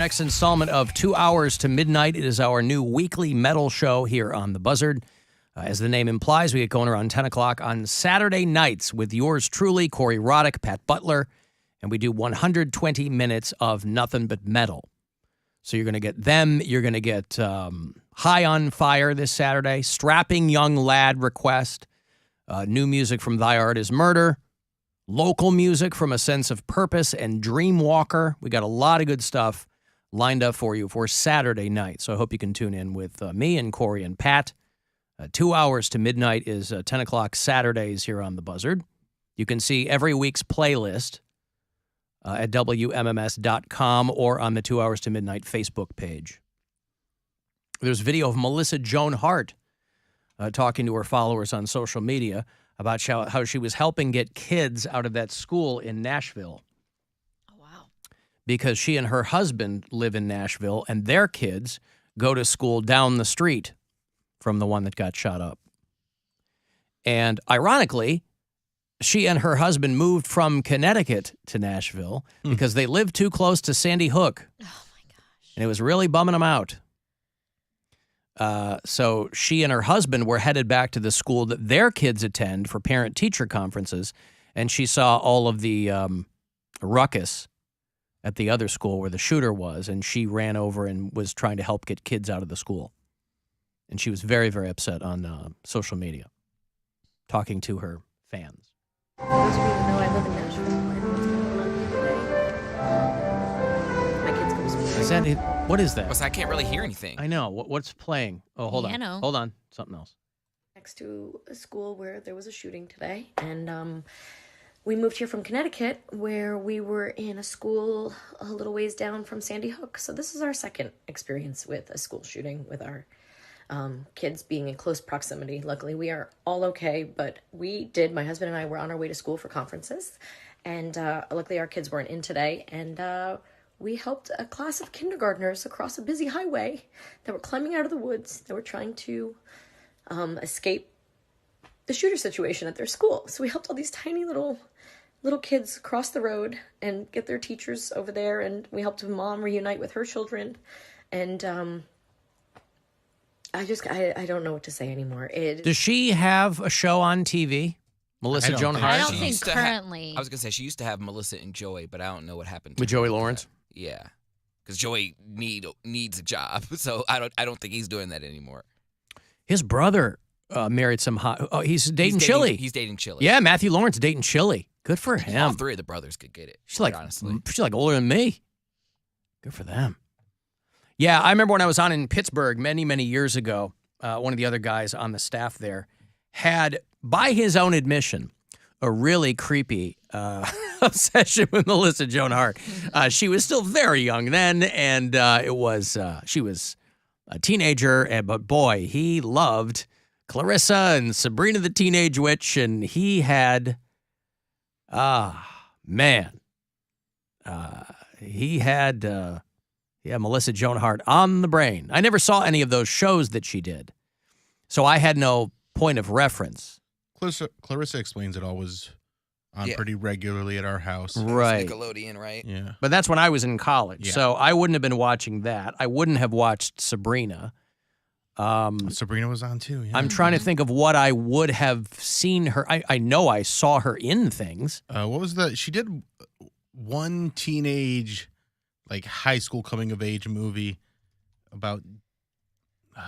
Next installment of 2 Hours to Midnight. It is our new weekly metal show here on The Buzzard. As the name implies, we get going around 10 o'clock on Saturday nights with yours truly, Corey Roddick, Pat Butler, and we do 120 minutes of nothing but metal. So you're going to get them. You're going to get High on Fire this Saturday, Strapping Young Lad Request, new music from Thy Art is Murder, local music from A Sense of Purpose and Dreamwalker. We got a lot of good stuff lined up for you for Saturday night. So I hope you can tune in with me and Corey and Pat. 2 hours to midnight is 10 o'clock Saturdays here on The Buzzard. You can see every week's playlist at WMMS.com or on the 2 Hours to Midnight Facebook page. There's video of Melissa Joan Hart talking to her followers on social media about how she was helping get kids out of that school in Nashville. Because she and her husband live in Nashville, and their kids go to school down the street from the one that got shot up. And ironically, she and her husband moved from Connecticut to Nashville because they lived too close to Sandy Hook. Oh, my gosh. And it was really bumming them out. So she and her husband were headed back to the school that their kids attend for parent-teacher conferences, and she saw all of the ruckus at the other school where the shooter was, and she ran over and was trying to help get kids out of the school. And she was very, very upset on social media, talking to her fans. For those of you who know, I live in Nashville. My kids go to school. Is that it? What is that? Well, so I can't really hear anything. I know. What's playing? Oh, hold on. Piano. Hold on. Something else. Next to a school where there was a shooting today, and we moved here from Connecticut, where we were in a school a little ways down from Sandy Hook. So this is our second experience with a school shooting with our kids being in close proximity. Luckily, we are all okay, but my husband and I were on our way to school for conferences, and luckily our kids weren't in today, and we helped a class of kindergartners across a busy highway that were climbing out of the woods. They were trying to escape the shooter situation at their school. So we helped all these tiny little kids cross the road and get their teachers over there, and we helped a mom reunite with her children, and I don't know what to say anymore. Does she have a show on TV? Melissa Joan Hart? I don't She think used to currently. I was going to say, she used to have Melissa and Joey, but I don't know what happened to With her Joey after Lawrence? that. Yeah. Because Joey needs a job, so I don't think he's doing that anymore. His brother married some hot... Oh, he's dating Chili. He's dating Chili. Yeah, Matthew Lawrence dating Chili. Good for him. All three of the brothers could get it. She's like honestly. She's like older than me. Good for them. Yeah, I remember when I was on in Pittsburgh many, many years ago, one of the other guys on the staff there had, by his own admission, a really creepy obsession with Melissa Joan Hart. She was still very young then, and she was a teenager, but boy, he loved Clarissa and Sabrina the Teenage Witch, and he had, he had Melissa Joan Hart on the brain. I never saw any of those shows that she did, so I had no point of reference. Clarissa Explains It All was on pretty regularly at our house. Right. Nickelodeon, right? Yeah. But that's when I was in college, Yeah. so I wouldn't have been watching that. I wouldn't have watched Sabrina. Sabrina was on too. Yeah. I'm trying to think of what I would have seen her. I know I saw her in things. What was she did one teenage, like high school coming of age movie about.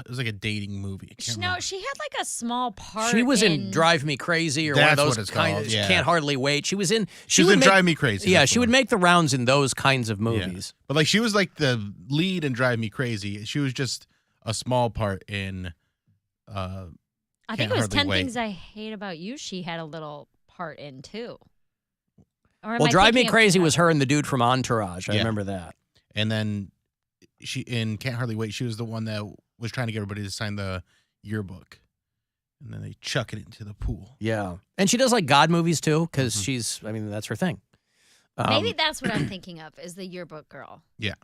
It was like a dating movie. I can't remember. She had like a small part. She was in Drive Me Crazy or one of That's those what it's kind called, of yeah. Can't Hardly Wait. She was in. She was in Drive Me Crazy. Yeah, that's she the would one. make the rounds in those kinds of movies. But like she was like the lead in Drive Me Crazy. She was just a small part in. I think Can't it was Hardly 10 Wait. Things I Hate About You. She had a little part in too. Or am Well, I Drive Me thinking of Crazy was another? her and the dude from Entourage. I Yeah. remember that. And then she in Can't Hardly Wait. She was the one that was trying to get everybody to sign the yearbook, and then they chuck it into the pool. Yeah, and she does like God movies too, because that's her thing. Maybe that's what I'm thinking of is the yearbook girl. Yeah.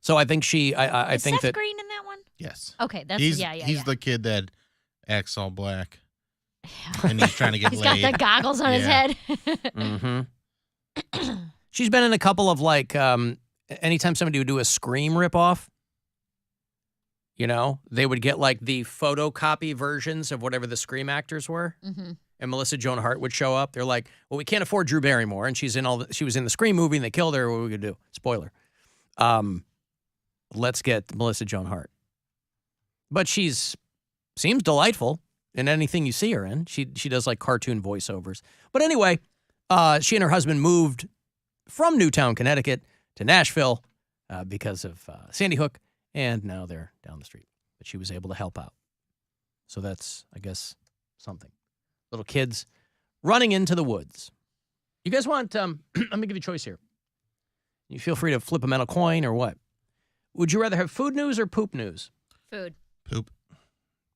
So I think I Is think Seth that Green in that one? Yes. Okay, that's He's yeah. the kid that acts all black, and he's trying to get He's laid. got the goggles on his Yeah. head. she's been in a couple of like anytime somebody would do a Scream ripoff, you know, they would get like the photocopy versions of whatever the Scream actors were. Mm-hmm. And Melissa Joan Hart would show up. They're like, well, we can't afford Drew Barrymore. And she was in the Scream movie and they killed her. What are we going to do? Spoiler. Let's get Melissa Joan Hart. But seems delightful in anything you see her in. She does like cartoon voiceovers. But anyway, she and her husband moved from Newtown, Connecticut to Nashville because of Sandy Hook. And now they're down the street. But she was able to help out. So that's, I guess, something. Little kids running into the woods. You guys want, let me give you a choice here. You feel free to flip a metal coin or what? Would you rather have food news or poop news? Food. Poop.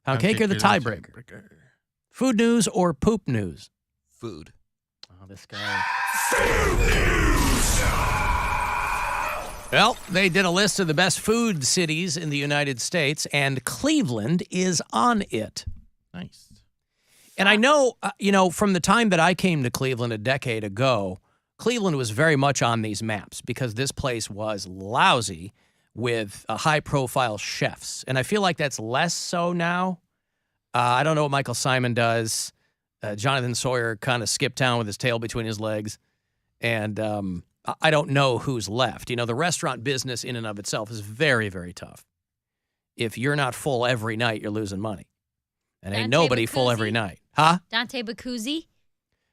Poundcake or the tiebreaker? Food news or poop news? Food. Oh, this guy. Well, they did a list of the best food cities in the United States, and Cleveland is on it. Nice. And I know, from the time that I came to Cleveland a decade ago, Cleveland was very much on these maps because this place was lousy with high-profile chefs. And I feel like that's less so now. I don't know what Michael Simon does. Jonathan Sawyer kind of skipped town with his tail between his legs. And I don't know who's left. You know, the restaurant business in and of itself is very, very tough. If you're not full every night, you're losing money. And ain't Dante nobody full Bacuzzi? every night. Huh? Dante Bacuzzi?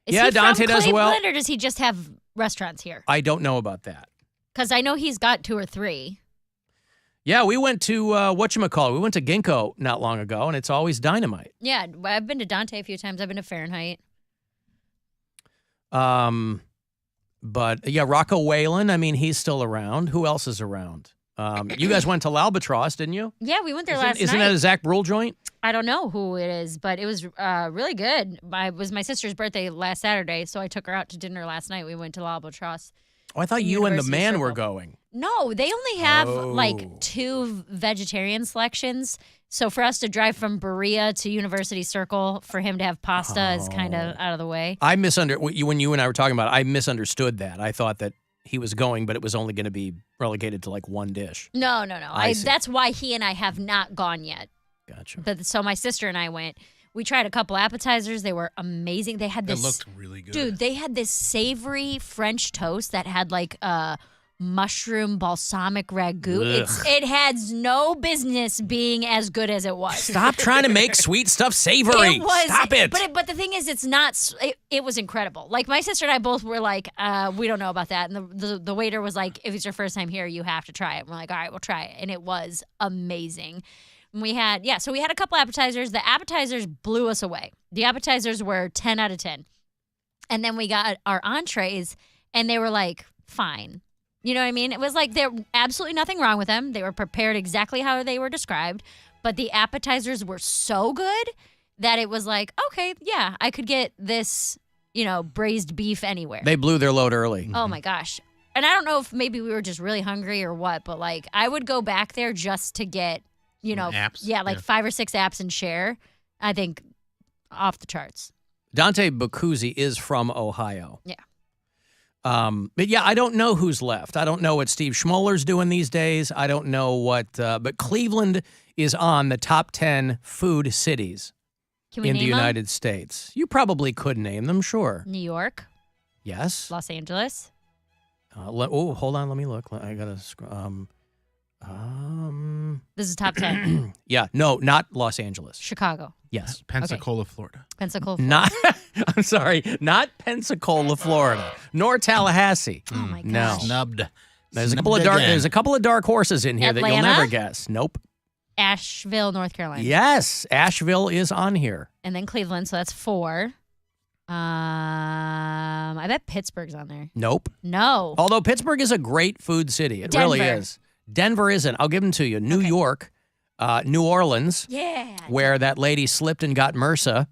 Yeah, he Dante from does well. Cleveland, or does he just have restaurants here? I don't know about that. Because I know he's got 2 or 3. Yeah, we went to, whatchamacallit, we went to Ginkgo not long ago, and it's always dynamite. Yeah, I've been to Dante a few times. I've been to Fahrenheit. But, yeah, Rocco Whalen, I mean, he's still around. Who else is around? You guys went to L'Albatross, didn't you? Yeah, we went there last Isn't night. that a Zach Brule joint? I don't know who it is, but it was really good. It was my sister's birthday last Saturday, so I took her out to dinner last night. We went to L'Albatross. Oh, I thought you and the University man were Circle. going. No, they only have Oh. like 2 vegetarian selections. So for us to drive from Berea to University Circle for him to have pasta is kind of out of the way. I when you and I were talking about it, I misunderstood that. I thought that he was going, but it was only going to be relegated to like one dish. No. I see. That's why he and I have not gone yet. Gotcha. So my sister and I went. We tried a couple appetizers. They were amazing. They had It this. looked really good. Dude, they had this savory French toast that had like mushroom balsamic ragu. Ugh. It has no business being as good as it was. Stop trying to make sweet stuff savory. It was, Stop it. But the thing is, it's not. It was incredible. Like my sister and I both were like, we don't know about that. And the waiter was like, if it's your first time here, you have to try it. And we're like, all right, we'll try it. And it was amazing. And we had a couple appetizers. The appetizers blew us away. The appetizers were 10 out of 10. And then we got our entrees, and they were like, fine. You know what I mean? It was like there absolutely nothing wrong with them. They were prepared exactly how they were described. But the appetizers were so good that it was like, okay, yeah, I could get this, braised beef anywhere. They blew their load early. Oh, my gosh. And I don't know if maybe we were just really hungry or what, but, like, I would go back there just to get, apps? 5 or 6 apps and share. I think off the charts. Dante Bacuzzi is from Ohio. Yeah. But yeah, I don't know who's left. I don't know what Steve Schmoller's doing these days. I don't know what, but Cleveland is on the top 10 food cities Can we in name the them? United States. You probably could name them, sure. New York, Yes. Los Angeles. Hold on, let me look. I gotta scroll. This is top 10. Yeah, no, not Los Angeles. Chicago, Yes. Pensacola, Florida. Pensacola. Not, I'm sorry, not Pensacola, Florida, nor Tallahassee. Oh my No. gosh. Snubbed. There's a Snubbed couple of dark horses in here that you'll Atlanta? never guess. Nope. Asheville, North Carolina. Yes, Asheville is on here. And then Cleveland, so that's 4. I bet Pittsburgh's on there. Nope. No. Although Pittsburgh is a great food city. It really Denver. is. Denver isn't. I'll give them to you. New Okay. York, New Orleans, Yeah. where that lady slipped and got MRSA,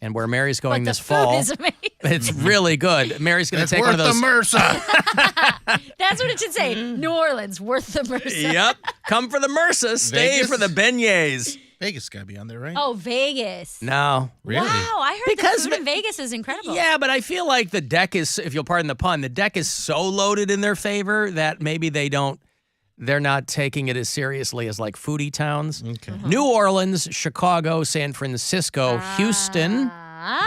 and where Mary's going But this the fall. food is amazing. It's really good. Mary's going to It's take one worth of those. the MRSA. That's what it should say. New Orleans, worth the mercy. Yep. Come for the MRSA. Stay Vegas? for the beignets. Vegas got to be on there, right? Oh, Vegas. No. Really? Wow, I heard Because the food in Vegas is incredible. Yeah, but I feel like the deck is, if you'll pardon the pun, the deck is so loaded in their favor that maybe they're not taking it as seriously as like foodie towns. Okay. New Orleans, Chicago, San Francisco, Houston,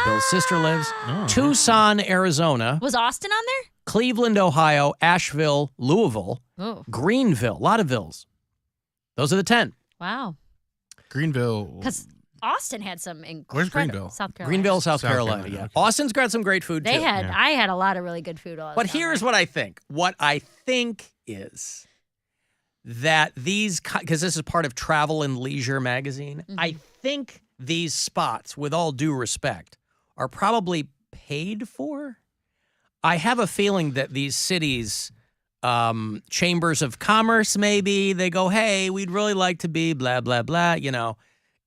Bill's sister lives, Tucson, Arizona, Was Austin on there? Cleveland, Ohio, Asheville, Louisville, Oh, Greenville, a lot of vills. Those are the 10. wow. Greenville. Because Austin had some incredible. Where's Greenville? South Carolina. Greenville, South South Carolina, Carolina, yeah. okay. Austin's got some great food, They too. had. I had a lot of really good food. While I was But down here's there. what I think. What I think is that these, because this is part of Travel and Leisure magazine, I think these spots, with all due respect, are probably paid for. I have a feeling that these cities, chambers of commerce, maybe, they go, hey, we'd really like to be blah, blah, blah, you know.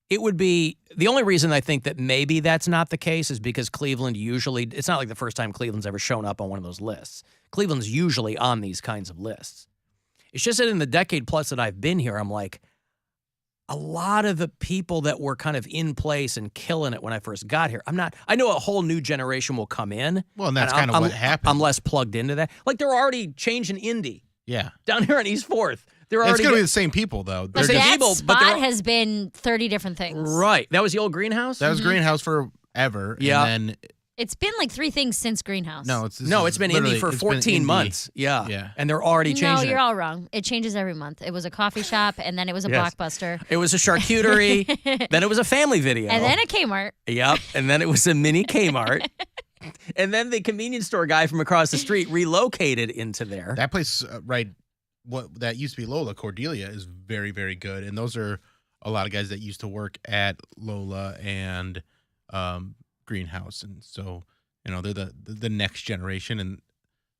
It would be, the only reason I think that maybe that's not the case is because Cleveland usually, it's not like the first time Cleveland's ever shown up on one of those lists. Cleveland's usually on these kinds of lists. It's just that in the decade plus that I've been here, I'm like, a lot of the people that were kind of in place and killing it when I first got here, I know a whole new generation will come in. Well, and that's I'm- kind of what happened. I'm less plugged into that. Like they're already changing Indy Yeah. down here on East 4th. They're It's already going to be the same people, though. They're They're same just- that people, but spot they're- has been 30 different things. right. That was the old greenhouse? That was Greenhouse forever. Yeah. And then, It's been like 3 things since Greenhouse. no, It's been Indy for 14 months. Yeah. Yeah. And they're already No, changing you're it. all wrong. It changes every month. It was a coffee shop, and then it was a Yes. Blockbuster, It was a charcuterie. Then it was a family video. and then a Kmart. Yep. And then it was a mini Kmart. And then the convenience store guy from across the street relocated into there. that place, what that used to be Lola, Cordelia, is very, very good. And those are a lot of guys that used to work at Lola and Greenhouse. And so, you know, they're the next generation. And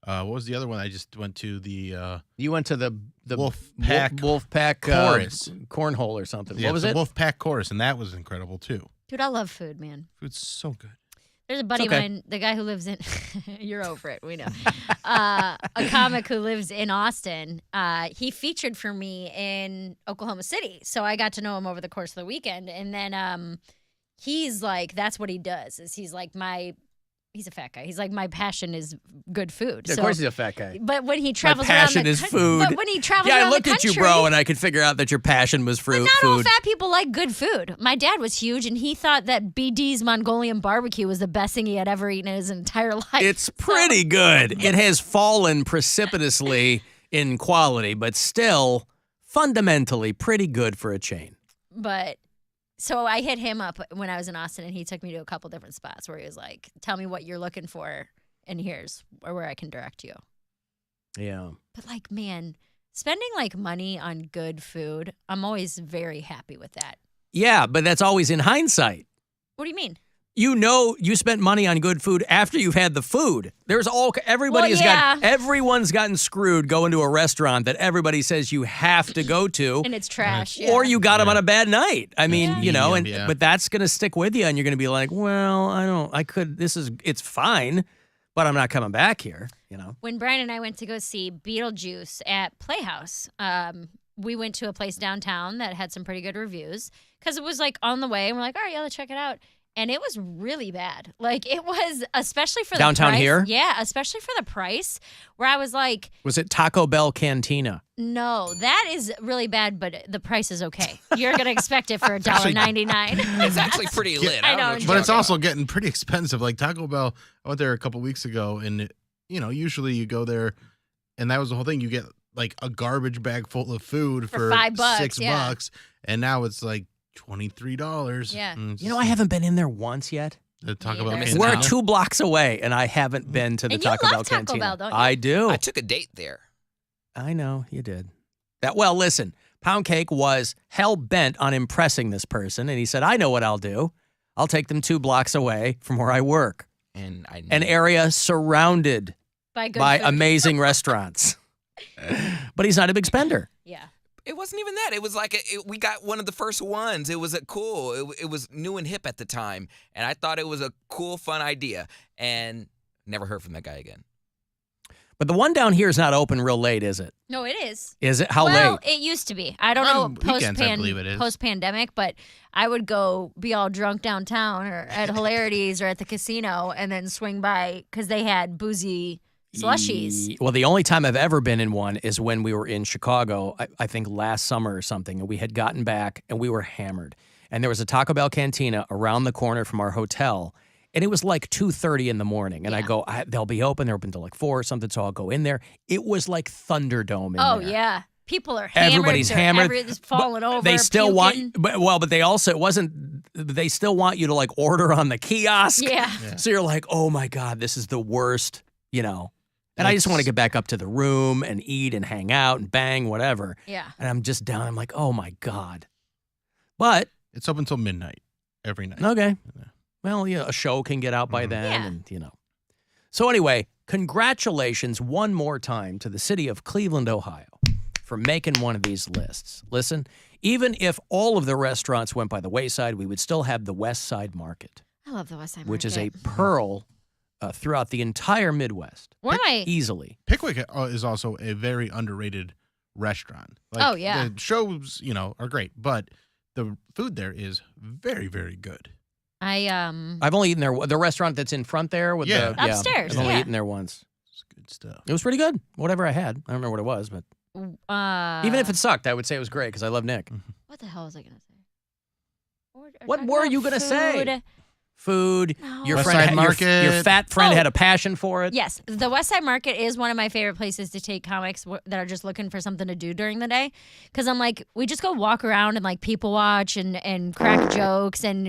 what was the other one? I just went to the You went to the Wolfpack Wolfpack Chorus. cornhole or something. yeah, What was the it? Wolfpack Chorus, and that was incredible too. Dude, I love food, man. Food's so good. There's a buddy of okay. mine, the guy who lives in, you're over it, we know. A comic who lives in Austin. He featured for me in Oklahoma City. So I got to know him over the course of the weekend. And then he's like, that's what he does, is he's like he's a fat guy. He's like, my passion is good food. Yeah, of So- course he's a fat guy. But when he travels passion around the is country, food. But when he travels Yeah, around I looked the at you, country, bro, and I could figure out that your passion was but food. not all fat people like good food. My dad was huge, and he thought that BD's Mongolian barbecue was the best thing he had ever eaten in his entire life. It's pretty good. It has fallen precipitously in quality, but still fundamentally pretty good for a chain. But so I hit him up when I was in Austin, and he took me to a couple different spots where he was like, tell me what you're looking for, and here's where I can direct you. Yeah. But like, man, spending like money on good food, I'm always very happy with that. Yeah, but that's always in hindsight. What do you mean? You know you spent money on good food after you've had the food. Everyone's gotten screwed going to a restaurant that everybody says you have to go to. And it's trash. Or you got them on a bad night. I mean, Yeah. you know, Yeah. but that's going to stick with you and you're going to be like, well, it's fine, but I'm not coming back here, you know. When Brian and I went to go see Beetlejuice at Playhouse, we went to a place downtown that had some pretty good reviews because it was like on the way, and we're like, all right, yeah, let's check it out. And it was really bad. Like it was, especially for the Downtown price. here? Yeah, especially for the price, where I was like, Was it Taco Bell Cantina? no, that is really bad, but the price is okay. You're gonna expect it for $1.99. It's actually pretty lit. I I don't know, know what you're But it's talking also getting pretty expensive. Like Taco Bell, I went there a couple weeks ago, and usually you go there, and that was the whole thing. You get like a garbage bag full of food For for $5, $6, yeah. and now it's like $23. Yeah. And it's You know, I haven't been in there once yet. the Taco Me Bell either. Missing We're out. 2 blocks away, and I haven't been to the And you Taco love Bell Taco Cantina. Bell, don't you? I do. I took a date there. I know you did. Listen, Poundcake was hell bent on impressing this person, and he said, "I know what I'll do. I'll take them 2 blocks away from where I work, And I an area surrounded by good by food. amazing restaurants." But he's not a big spender. Yeah. It wasn't even that. It was like we got one of the first ones. It was cool. It was new and hip at the time, and I thought it was a cool, fun idea. And never heard from that guy again. But the one down here is not open real late, is it? No, it is. Is it? How well, late? it used to be. I don't On know weekends, I believe it is. post-pandemic, but I would go be all drunk downtown or at Hilarities or at the casino and then swing by because they had boozy slushies. Well, the only time I've ever been in one is when we were in Chicago, I think last summer or something, and we had gotten back and we were hammered. And there was a Taco Bell cantina around the corner from our hotel, and it was like 2:30 in the morning. And I go, they'll be open. They're open till like 4 or something, so I'll go in there. It was like Thunderdome in there. Oh, yeah. People are hammered. Everybody's hammered. Everybody's falling over. They still puking. but they also, they still want you to like order on the kiosk. Yeah. So you're like, oh my God, this is the worst, And I just want to get back up to the room and eat and hang out and bang, whatever. Yeah. And I'm just down. I'm like, oh my God. But It's open until midnight every night. okay. Well, a show can get out by then, Yeah. and So anyway, congratulations one more time to the city of Cleveland, Ohio, for making one of these lists. Listen, even if all of the restaurants went by the wayside, we would still have the West Side Market, I love the West Side Market. which is a pearl throughout the entire Midwest. One of my Easily. Pickwick is also a very underrated restaurant. Like, Oh, yeah. The shows, are great, but the food there is very, very good. I've only eaten there. The restaurant that's in front there with Yeah. the Upstairs, I've only yeah. eaten there once. It's good stuff. It was pretty good. Whatever I had, I don't remember what it was, but even if it sucked, I would say it was great because I love Nick. What the hell was I going to say? What were you gonna say? Food. No. Your West friend, Side your Market. fat friend Oh. had a passion for it. Yes, the West Side Market is one of my favorite places to take comics that are just looking for something to do during the day. Because I'm like, we just go walk around and like people watch and crack jokes. And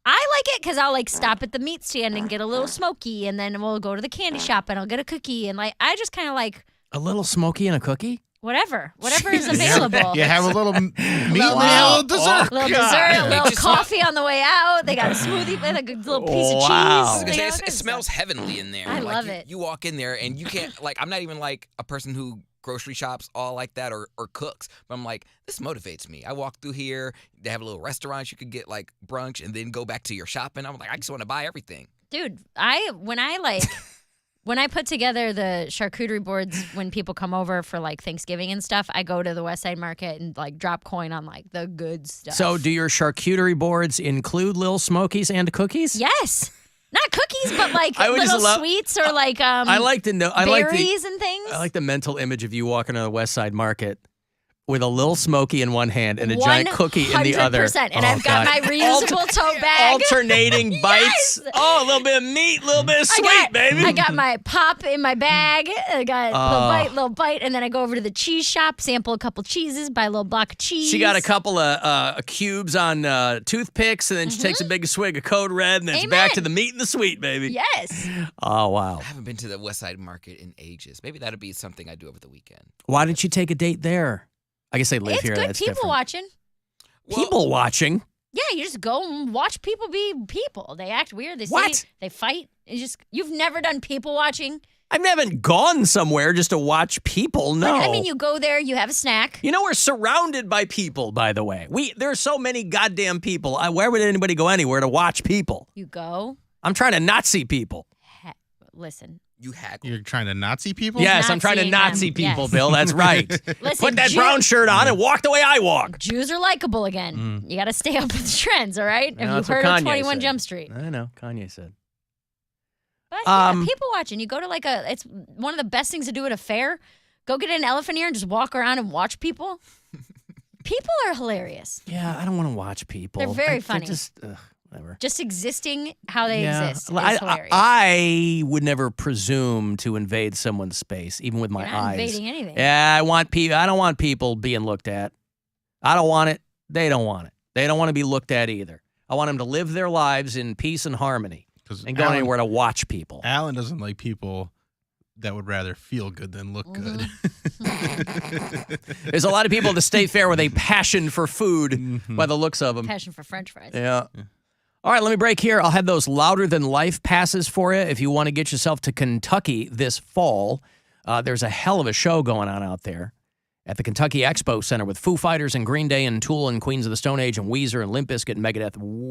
I like it because I'll like stop at the meat stand and get a little smoky. And then we'll go to the candy shop and I'll get a cookie. And like, I just kind of like A little smoky and a cookie. whatever is available. You have a little meat and you have a little dessert. A little God. dessert, a little Just coffee on the way out. They got a smoothie with a good little piece of Wow. cheese. They got all It kinds of smells stuff. heavenly in there. I Like, love you- it. You walk in there and you can't I'm not even like a person who grocery shops all like that or cooks, but I'm like, this motivates me. I walk through here. They have a little restaurant you could get like brunch and then go back to your shopping. I'm like, I just want to buy everything. Dude, when I put together the charcuterie boards when people come over for like Thanksgiving and stuff, I go to the West Side Market and like drop coin on like the good stuff. So, do your charcuterie boards include Little Smokies and cookies? yes, not cookies, but like I would just little love- sweets or like I like to know. I like berries and things. I like the mental image of you walking to the West Side Market with a little Smoky in one hand and a giant cookie in the other. 100%. And Oh, I've got God. my reusable tote bag. Alternating bites. Oh, a little bit of meat, a little bit of sweet, baby. I got my pop in my bag. I got little bite, and then I go over to the cheese shop, sample a couple cheeses, buy a little block of cheese. She got a couple of cubes on toothpicks, and then she takes a big swig of Code Red, and then it's back to Amen. the meat and the sweet, baby. Yes. Oh, wow. I haven't been to the West Side Market in ages. Maybe that'll be something I do over the weekend. Why didn't you take a date there? I guess they live It's here. good That's people different. watching. People watching? Yeah, you just go and watch people be people. They act weird. They What? say they fight. You've never done people watching. I haven't gone somewhere just to watch people. No. Like, I mean, you go there, you have a snack. You know, we're surrounded by people, by the way. There are so many goddamn people. Where would anybody go anywhere to watch people? You go. I'm trying to not see people. Listen. You haggle. You're trying to Nazi people? Yes, not I'm trying to seeing not them. see people, Yes. Bill. That's right. Listen, Put that brown shirt on and walk the way I walk. Jews are likable again. You got to stay up with the trends, all right? Yeah, Have that's you what heard of Kanye 21 said. Jump Street? I know. Kanye said. But yeah, Um, people watching. You go to like it's one of the best things to do at a fair. Go get an elephant ear and just walk around and watch people. People are hilarious. Yeah, I don't want to watch people. They're very funny. Just, whatever. Just existing how they Yeah. exist is I, hilarious. I would never presume to invade someone's space, even with my You're not eyes. invading anything. Yeah, I don't want people being looked at. I don't want it. They don't want it. They don't want to be looked at either. I want them to live their lives in peace and harmony and go anywhere to watch people. Alan doesn't like people that would rather feel good than look good. There's a lot of people at the state fair with a passion for food by the looks of them. Passion for French fries. Yeah. All right, let me break here. I'll have those louder than life passes for you if you want to get yourself to Kentucky this fall. There's a hell of a show going on out there at the Kentucky Expo Center with Foo Fighters and Green Day and Tool and Queens of the Stone Age and Weezer and Limp Bizkit and Megadeth.